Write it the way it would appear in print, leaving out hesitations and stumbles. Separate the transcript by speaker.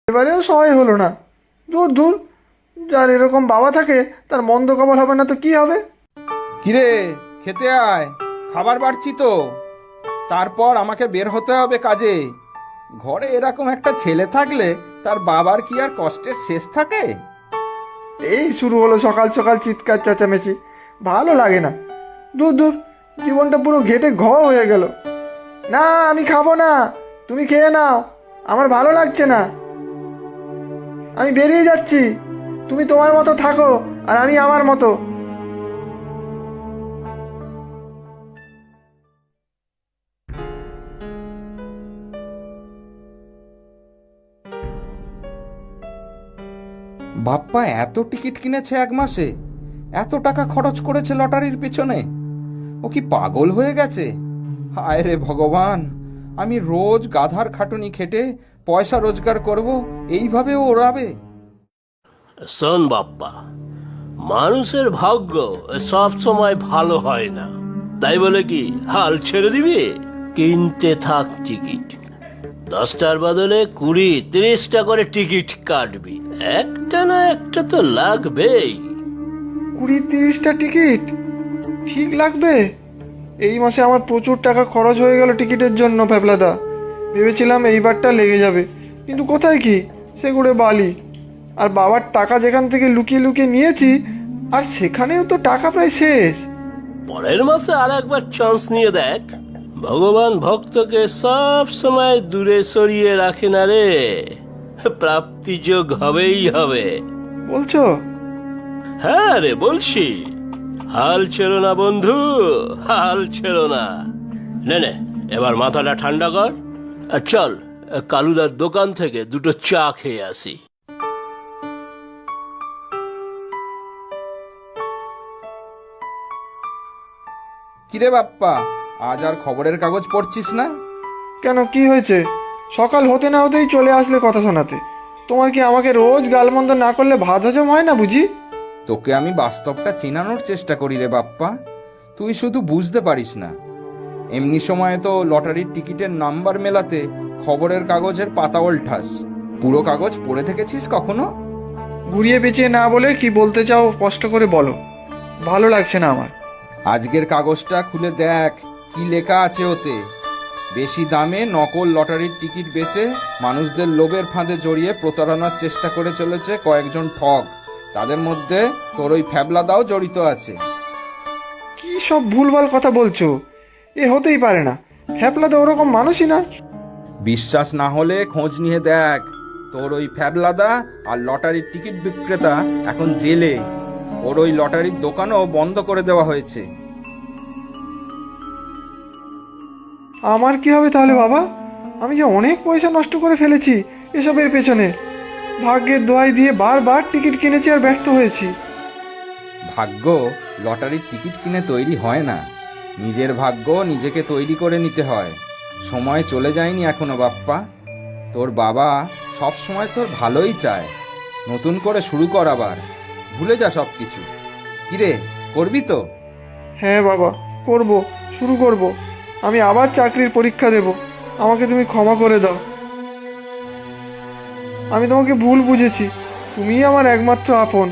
Speaker 1: এবারেও সহায় হলো না। দূর দূর, যার এরকম বাবা থাকে তার মন্দ কপাল হবে না তো কি হবে?
Speaker 2: কিরে, খেতে আয়, খাবার বাড়ছি তো। তারপর আমাকে বের হতে হবে কাজে। ঘরে এরকম একটা ছেলে থাকলে তার বাবার কি আর কষ্টের শেষ থাকে?
Speaker 1: এই শুরু হলো সকাল সকাল চিৎকার চেঁচামেচি, ভালো লাগে না। দূর দূর, জীবনটা পুরো ঘেটে হয়ে গেল। না, আমি খাবো না, তুমি খেয়ে নাও, আমার ভালো লাগছে না, আমি বেরিয়ে যাচ্ছি। তুমি তোমার মতো থাকো আর আমি আমার মতো।
Speaker 2: বাপ্পা এত টিকিট কিনেছে এক মাসে, এত টাকা খরচ করেছে লটারির পিছনে। ও কি পাগল হয়ে গেছে? হায় রে ভগবান, আমি রোজ গাধার খাটুনি খেটে পয়সা রোজগার করব, এইভাবে ও ওড়াবে?
Speaker 3: শোন বাপ্পা, মানুষের ভাগ্য সব সময় ভালো হয় না। তাই বলে কি হাল ছেড়ে দিবি? কিনতে থাক টিকিট। 10টার বদলে 20-30টা করে টিকিট কাটবি, একটা না একটা তো লাগবেই।
Speaker 1: 20-30টা টিকিট ঠিক লাগবে? এই মাসে আমার প্রচুর টাকা খরচ হয়ে গেল টিকিটের জন্য ফ্যাবলাদা। ভেবেছিলাম এইবারটা লেগে যাবে, কিন্তু কোথায় কি, সেগুড়ে বালি। আর বাবার টাকা যেখান থেকে লুকিয়ে লুকিয়ে নিয়েছি, আর সেখানেও তো টাকা প্রায় শেষ।
Speaker 3: পরের মাসে আর একবার চান্স নিয়ে দেখ। ভগবান ভক্তকে সব সময় দূরে সরিয়ে রাখে না রে, প্রাপ্তি যোগ হবেই হবে।
Speaker 1: বলছো?
Speaker 3: হ্যাঁ রে, বলছি। হাল ছেড়ো না বন্ধু, হাল ছেড়ো না। নে নে, এবার মাথাটা ঠান্ডা কর আর চল কালুদার দোকান থেকে দুটো চা খেয়ে আসি।
Speaker 2: কিরে বাপ্পা, আজ আর খবরের কাগজ পড়ছিস না?
Speaker 1: কেন, কি হয়েছে? সকাল হতে না হতেই চলে আসলে কথা শোনাতে। তোমার কি আমাকে রোজ গালমন্দ না করলে ভাত হজম হয় না বুঝি?
Speaker 2: তোকে আমি বাস্তবটা চেনানোর চেষ্টা করি রে বাপ্পা, তুই শুধু বুঝতে পারিস না। এমনি সময়ে তো লটারির টিকিটের নাম্বার মেলাতে খবরের কাগজের পাতা ওল্টাস। পুরো কাগজ পড়ে থেকেছিস কখনো?
Speaker 1: ঘুরিয়ে পেঁচিয়ে না বলে কি বলতে চাও স্পষ্ট করে বলো, ভালো লাগছে না আমার।
Speaker 2: আজকের কাগজটা খুলে দেখ, কি লেখা আছে ওতে। বেশি দামে নকল লটারির টিকিট বেচে মানুষদের লোভের ফাঁদে জড়িয়ে প্রতারণার চেষ্টা করে চলেছে কয়েকজন ঠগ। তাদের মধ্যে তোর ওই ফ্যাবলাদাও জড়িত আছে।
Speaker 1: কি সব ভুলভাল কথা বলছো? এ হতেই পারে না, ফ্যাপলাদা ওরকম মানুষই না।
Speaker 2: বিশ্বাস না হলে খোঁজ নিয়ে দেখ। তোর ওই ফ্যাবলাদা আর লটারির টিকিট বিক্রেতা এখন জেলে। ওর ওই লটারির দোকানও বন্ধ করে দেওয়া হয়েছে।
Speaker 1: আমার কি হবে তাহলে বাবা? আমি যে অনেক পয়সা নষ্ট করে ফেলেছি এসবের পেছনে। ভাগ্যের দোহাই দিয়ে বারবার টিকিট কিনেছি আর ব্যর্থ হয়েছি।
Speaker 2: ভাগ্য লটারির টিকিট কিনে তৈরি হয় না, নিজের ভাগ্য নিজেকে তৈরি করে নিতে হয়। সময় চলে যায়নি এখনো বাপ্পা। তোর বাবা সব সময় তোর ভালোই চায়। নতুন করে শুরু কর আবার, ভুলে যা সব কিছু। কিরে, করবি তো?
Speaker 1: হ্যাঁ বাবা, করব, শুরু করব। আমি আবার চাকরির পরীক্ষা দেব, আমাকে তুমি ক্ষমা করে দাও। আমি তোমাকে ভুল বুঝেছি, তুমিই আমার একমাত্র আপন।